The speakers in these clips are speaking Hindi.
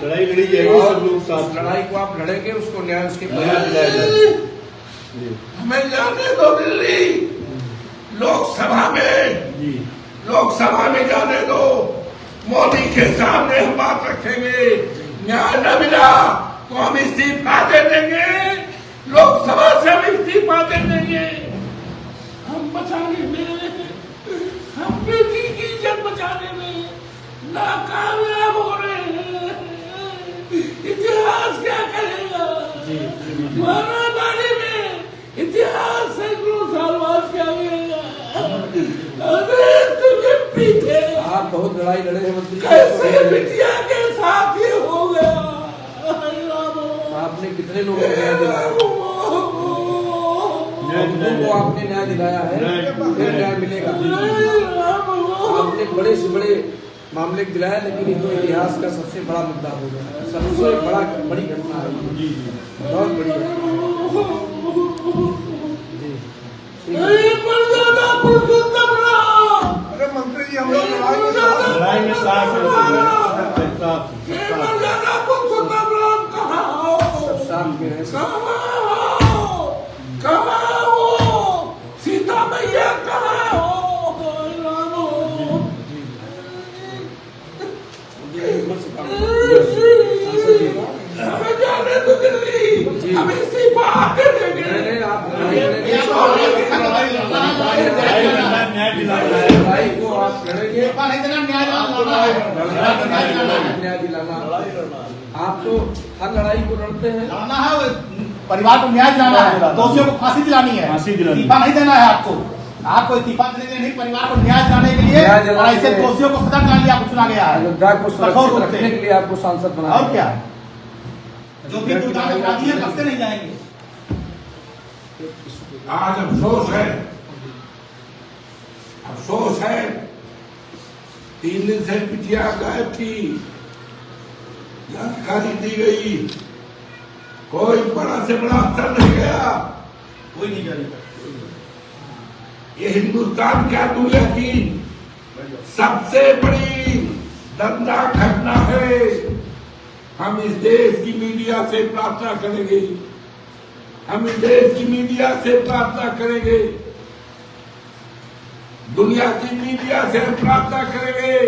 लड़ाई लड़ी जाएगी, सब लोग साथ। लड़ाई को आप लड़ेंगे, उसको न्याय उसके न्याय दिलाया जाएगा। हमें जाने दो दिल्ली, लोकसभा में जाने दो। मोदी के सामने हम बात रखेंगे, न्याय न मिला तो हम इस्तीफा दे देंगे, लोकसभा से हम इस्तीफा दे देंगे। हम बचाने में, हम बेटी की इज्जत बचाने में नाकामयाब हो रहे हैं। इतिहास क्या करेगा? महारानी में इतिहास सैकड़ों साल बाद क्या करेगा? पीछे आप बहुत लड़ाई लड़े हैं मंत्री, कैसे बिटिया के साथ ये हो गया? आपने कितने लोगों को न्याय दिलाया? को आपने न्याय दिलाया है, फिर न्याय मिलेगा। आपने बड़े से बड़े मामले दिलाया, लेकिन ये तो इतिहास का सबसे बड़ा मुद्दा हो गया, सबसे बड़ी घटना है, बहुत बड़ी है। अरे मंत्री जी, हम लोग लड़ाई में साथ साथ में है। कहाँ हो सीता मैया, कहाँ हो? हमें जाने दो दिल्ली, हम इस्तीफा दे देंगे। न्याय दिलाना है, लड़ाई को आप लड़ेंगे, न्याय दिलाना। आप तो हर लड़ाई को लड़ते हैं। लड़ना है, परिवार को न्याय दिलाना है, दोषियों को फांसी दिलानी है, इस्तीफा नहीं देना है आपको इस्तीफा देने के लिए नहीं, परिवार को न्याय दिलाने के लिए और ऐसे दोषियों को सजा दिलाने के लिए आपको चुना गया है। अयोध्या को सुरक्षित रखने के लिए आपको सांसद बनाया। और क्या, जो भी अपराधी है बख्शे नहीं जाएंगे। आज अफसोस है 3 दिन से बिटिया गायब थी, जानकारी दी गई, कोई बड़ा से बड़ा अफसर नहीं गया, कोई नहीं जाएगा। ये हिंदुस्तान क्या दुनिया की सबसे बड़ी दर्दनाक घटना है। हम इस देश की मीडिया से प्रार्थना करेंगे, हम इस देश की मीडिया से प्रार्थना करेंगे, दुनिया की मीडिया से हम प्रार्थना करेंगे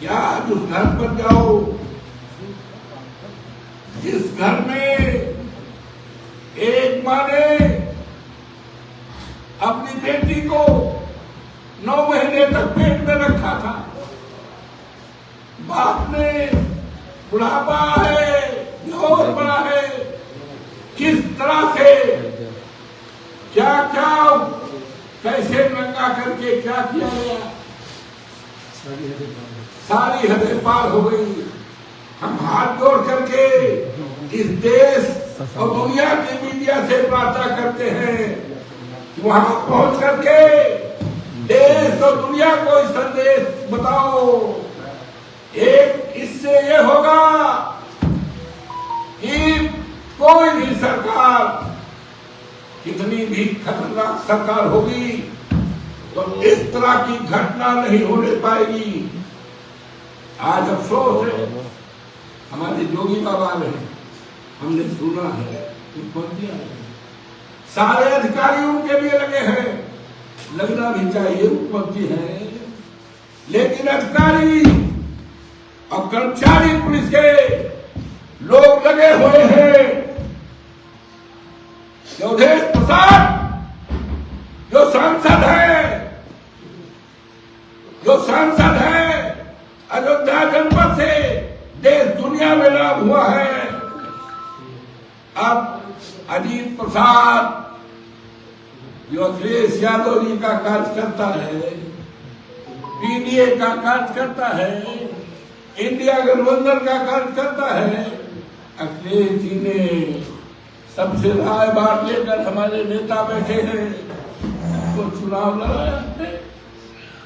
कि आज उस घर पर जाओ जिस घर में एक माँ ने अपनी बेटी को 9 महीने तक पेट में रखा था, बाप ने बुढ़ापा है, बहुत बड़ा है, किस तरह से क्या कैसे नंगा करके क्या किया गया, सारी हदें पार हो गई। हम हाथ जोड़ करके इस देश और दुनिया की मीडिया से प्रार्थना करते हैं कि वहां पहुंच करके देश और दुनिया को इस संदेश बताओ। एक इससे ये होगा कि कोई भी सरकार, कितनी भी खतरनाक सरकार होगी, तो इस तरह की घटना नहीं होने पाएगी। आज अफसोस है, हमारे योगी बाबा ने, हमने सुना है, सारे अधिकारी उनके लिए लगे हैं, लगना भी चाहिए, मुख्यमंत्री है, लेकिन अधिकारी और कर्मचारी पुलिस के लोग लगे हुए हैं। योगेश प्रसाद जो सांसद है अयोध्या जनपद से, देश दुनिया में नाम हुआ है। अब अजीत प्रसाद जो अखिलेश यादव जी का कार्य करता है, पीडीए का कार्य करता है, इंडिया गठबंधन का कार्य करता है, अखिलेश जी ने सबसे राय बात लेकर हमारे नेता बैठे हैं, तो चुनाव लड़ाया है।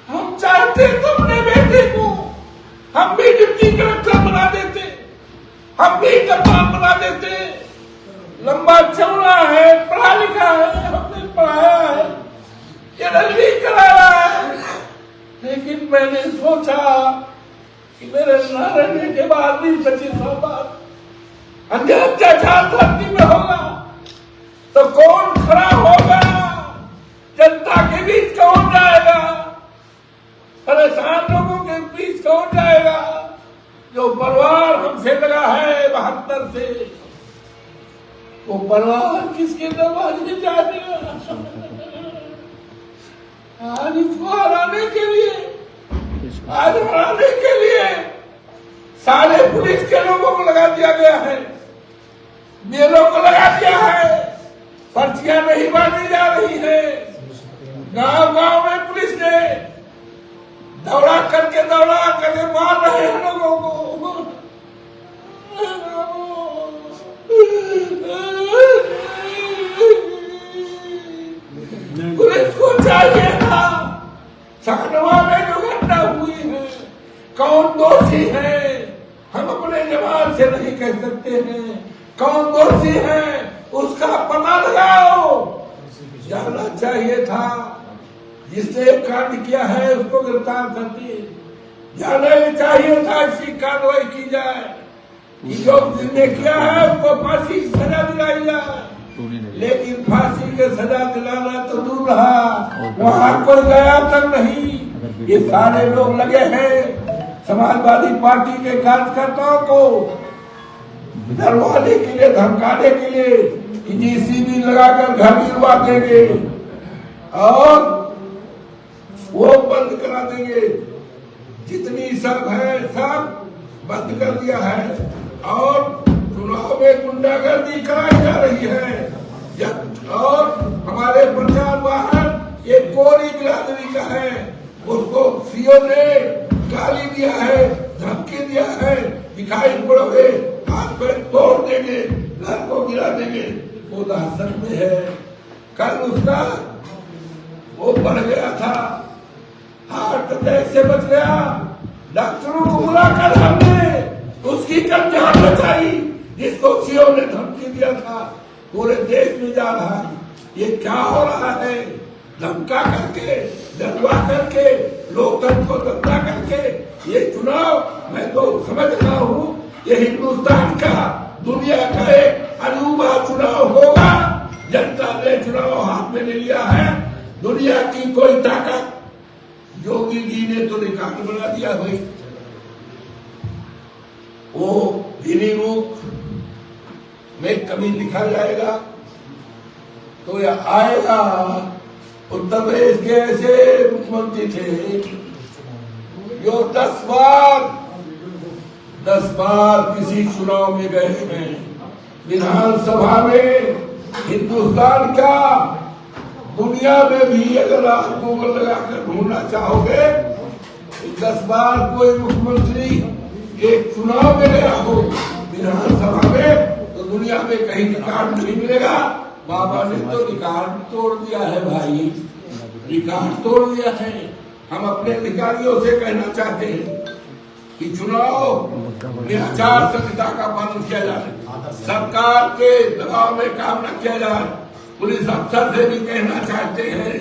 हम चाहते तो अपने बेटे को हम भी डिप्टी कलेक्टर बना देते, हम भी कप्तान बना देते, लंबा चौड़ा है, पढ़ा लिखा है, हमने पढ़ाया है, ये नहीं करा रहा है। लेकिन मैंने सोचा कि मेरे न रहने के बाद भी 2500 बार अन्य अत्याचार धरती में होगा तो कौन खड़ा होगा? जनता के बीच कौन जाएगा? परेशान लोगों के बीच कौन जाएगा? जो परिवार हमसे लगा है 72 से, वो परिवार किसके दरवाजे में जाएगा? आज इसको हराने के लिए, आज हराने के लिए सारे पुलिस के लोगों को लगा दिया गया है, मेलों को लगा दिया है, पर्चियां नहीं बांटी जा रही है। गांव गांव में पुलिस ने दौड़ा करके मार रहे हैं लोगों को। पुलिस को चाहिए था, सखनवा में जो घटना हुई है, कौन दोषी है हम अपने जवान से नहीं कह सकते हैं। कौन दोषी है उसका पता लगाओ। जाना चाहिए था, जिसने कांड किया है उसको गिरफ्तार कर दिए। जाना चाहिए था, इसकी कार्रवाई की जाए, जो जिसने किया है उसको फांसी की सजा दिलाई जाए। लेकिन फांसी के सजा दिलाना तो दूर रहा, वहाँ कोई गया तक नहीं। ये सारे लोग लगे हैं समाजवादी पार्टी के कार्यकर्ताओं को डरवाने के लिए, धमकाने के लिए, जीसीबी लगाकर घर गिरवा देंगे और वो बंद करा देंगे। जितनी सब है सब बंद कर दिया है और चुनाव में गुंडागर्दी कराई जा रही है। और हमारे प्रचार वाहन एक कोरी बिरादरी का है, उसको सीओ ने गाली दिया है, धमकी दिया है, दिखाई पड़ोगे हाथ पैर तोड़ देंगे, घर को गिरा देंगे। वो दहशत में है। कल उसका वो बढ़ गया था, हार्ट अटैक से बच गया। डॉक्टरों को बुलाकर हमने उसकी कल जान बचाई, जिसको सीओ ने धमकी दिया था। पूरे देश में जा रहा है, ये क्या हो रहा है? धमका करके, डरवा करके, लोकतंत्र को दबा करके ये चुनाव मैं तो समझ रहा हूँ ये हिंदुस्तान का, दुनिया का एक अनूठा चुनाव होगा। जनता ने चुनाव हाथ में ले लिया है। दुनिया की कोई ताकत, योगी जी ने तो रिकॉर्ड बना दिया भाई। वो धीरे रूप में कभी लिखा जाएगा तो यह आएगा। उत्तर प्रदेश के ऐसे मुख्यमंत्री थे जो 10 बार किसी चुनाव में गए हैं। विधानसभा में हिंदुस्तान का, दुनिया में भी अगर आप गूगल लगाकर ढूंढना चाहोगे 10 बार कोई मुख्यमंत्री एक चुनाव में गया हो विधानसभा में, तो दुनिया में कहीं रिकॉर्ड नहीं मिलेगा। बाबा ने तो रिकॉर्ड तोड़ दिया है भाई, रिकॉर्ड तोड़ दिया है। हम अपने अधिकारियों से कहना चाहते हैं कि चुनाव में आचार संहिता का पालन किया जाए, सरकार के दबाव में काम न किया जाए। पुलिस अफसर से भी कहना चाहते हैं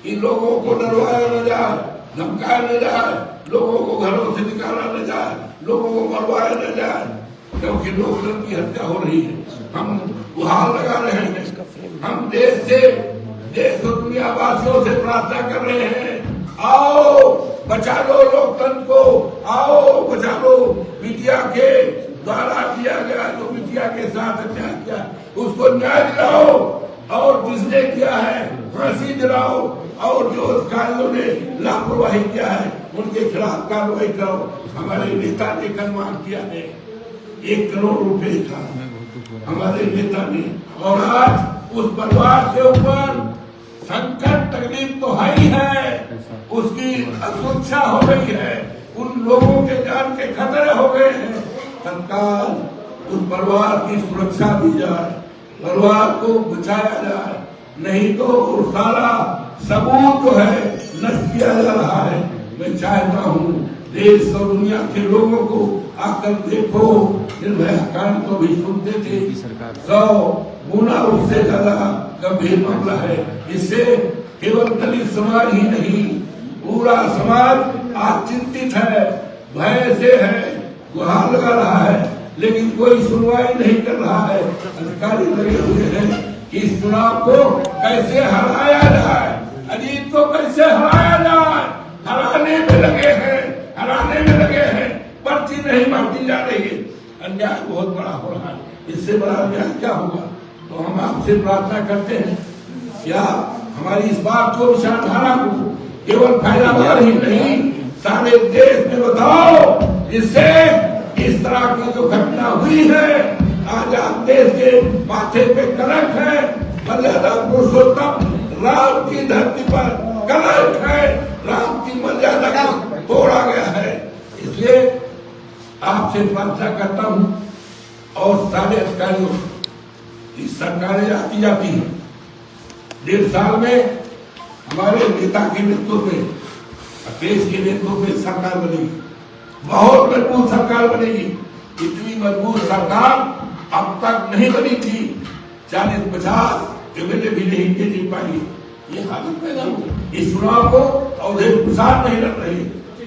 कि लोगों को डरवाया न जाए, धमकाया न जाए, लोगों को घरों से निकाला न जाए, लोगों को मरवाया न जाए, क्योंकि लोकतंत्र की हत्या हो रही है। हम गुहार लगा रहे हैं, हम देश और दुनिया वासियों से प्रार्थना कर रहे हैं, आओ बचा लो लोकतंत्र को, आओ बचा लो। मीडिया के द्वारा किया गया, जो मीडिया के साथ अन्याय किया उसको न्याय दिलाओ, और जिसने किया है फांसी दिलाओ, और जो अधिकारियों ने लापरवाही किया है उनके खिलाफ कार्रवाई करो। हमारे नेता ने कल मांग किया है 1 करोड़ रुपए का, हमारे नेता ने, और आज उस परिवार के ऊपर संकट तकलीफ तो है ही है, उसकी असुरक्षा हो गई है, उन लोगों के जान के खतरे हो गए हैं। तत्काल उस परिवार की सुरक्षा दी जाए, परिवार को बचाया जाए, नहीं तो सारा सबूत जो है नष्ट किया जा रहा है। मैं चाहता हूँ देश और दुनिया के लोगों को आकर देखो, निर्भया कांड तो भी सुनते थे, 100 गुना उससे ज्यादा गंभीर मामला है। इससे केवल दलित समाज ही नहीं, पूरा समाज आज चिंतित है। भय से है, गुहार लगा रहा है, लेकिन कोई सुनवाई नहीं कर रहा है। अधिकारी लगे हुए हैं कि इस चुनाव को कैसे हराया जाए, अजीत को कैसे हराया जाए, हराने में लगे हैं, हराने में लगे हैं। पर्ची नहीं बांटी जा रही है, अन्याय बहुत बड़ा हो रहा है। इससे बड़ा अन्याय क्या होगा? तो हम आपसे प्रार्थना करते हैं कि आप हमारी इस बात को विचारधारा को केवल फैलाबाद ही नहीं, सारे देश में बताओ, जिससे इस तरह की जो घटना हुई है, आज आप देश के माथे पे कलंक है, मर्यादा पुरुषोत्तम राम की धरती पर कलंक है, राम की मर्यादा को तोड़ा गया है। इसलिए आपसे प्रार्थना करता हूं और सारे अधिकारियों, इस सरकारें आती जाती है, 1.5 साल में हमारे नेता के नेतृत्व में, देश के नेतृत्व में सरकार बनेगी, बहुत मजबूत सरकार बनेगी। इतनी मजबूत सरकार अब तक नहीं बनी थी। 40-50 एमएलए भी नहीं जीत पाएंगे, ये हालत पैदा हुई। इस चुनाव को अवधेश प्रसाद नहीं लड़ रहे,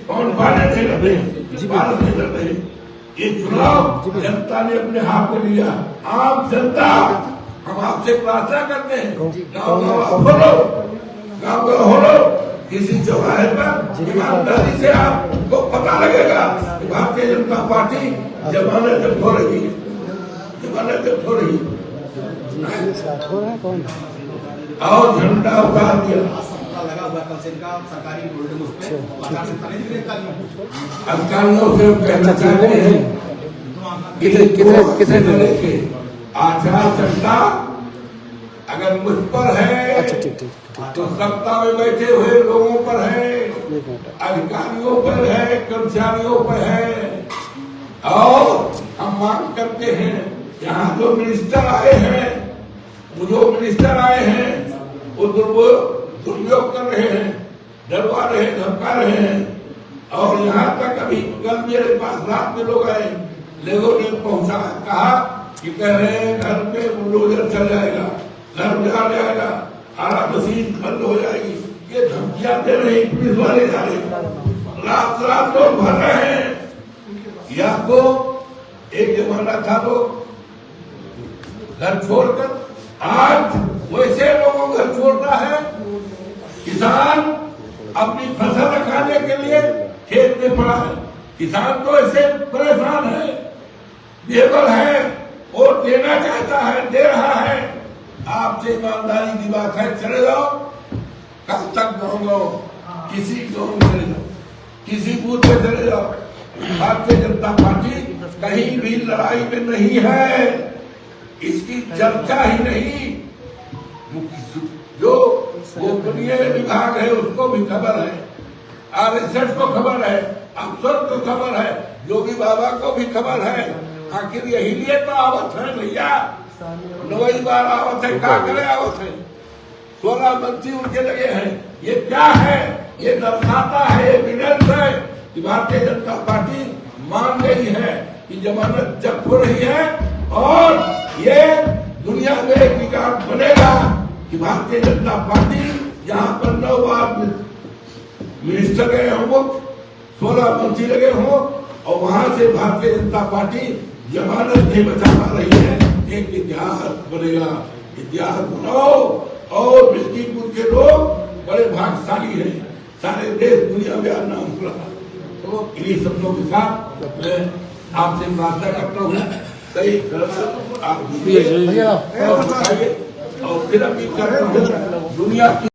कौन पाने नहीं लड़ रहे, भारत नहीं लड़ रहे। ये चुनाव जनता ने अपने हाथ में लिया। आम जनता, हम आपसे प्रार्थना करते हैं, गाँव हो लो, किसी चौराहे पर ईमानदारी से आपको पता लगेगा कि भारतीय जनता पार्टी जमानत जब्त हो रही है, जमानत जब्त हो रही है और झंडा उतार दिया। लगा हुआ कल से इनका सरकारी होल्डिंग, उस पे अधिकारियों से कहना चाहते हैं कितने आचार संहिता अगर मुझ पर है तो सत्ता में बैठे हुए लोगों पर है, अधिकारियों पर है, कर्मचारियों पर है। और हम मांग करते हैं, यहाँ जो मिनिस्टर आए हैं, जो मिनिस्टर आए हैं वो दुरुपयोग कर रहे हैं, डरवा रहे हैं, धमका रहे हैं। और यहाँ तक अभी कल मेरे पास रात में लोग आए, लोगों ने पहुंचा, कहा कि कह रहे हैं घर पे बुलडोजर चल जाएगा, घर उजाड़ जाएगा, आरा मशीन बंद हो जाएगी। ये धमकियां दे रहे पुलिस वाले जा रहे, रात रात लोग भर रहे हैं। या तो एक जमाना था तो घर छोड़कर, आज वैसे लोगों को घर छोड़ना है। किसान अपनी फसल रखाने के लिए खेत में पड़ा है, किसान तो ऐसे परेशान है, बेबल है, वोट देना चाहता है, दे रहा है। आपसे ईमानदारी की बात है, चले जाओ, कब तक गाँव किसी गाँव में चले जाओ, किसी बूथ पे चले जाओ। भारतीय जनता पार्टी कहीं भी लड़ाई में नहीं है, इसकी चर्चा ही नहीं। जो गोपनीय विभाग है उसको भी खबर है, आरएसएस को खबर है, अफसर को खबर है, योगी बाबा को भी खबर है। आखिर यही लिए तो आवत है भैया, 9 बार आवत है, क्या करे आवत है। 16 मंत्री उनके लगे हैं। ये क्या है? ये दर्शाता है, एविडेंस है कि भारतीय जनता पार्टी मान गई है कि जमानत जब्त हो रही है। और ये दुनिया में एक रिकॉर्ड बनेगा कि भारतीय जनता पार्टी यहाँ पर 9 बार मिनिस्टर गए हों, 16 मंत्री लगे हों, और वहां से भारतीय जनता पार्टी जमानत नहीं बचा पा रही है। एक इतिहास बनेगा, इतिहास बनाओ। और मिल्कीपुर के लोग बड़े भाग्यशाली हैं, सारे देश दुनिया में नाम हुआ। तो इन्हीं शब्दों के साथ मैं आपसे प्रार्थना करता हूँ, सही आप और फिर अपील करता हूँ दुनिया की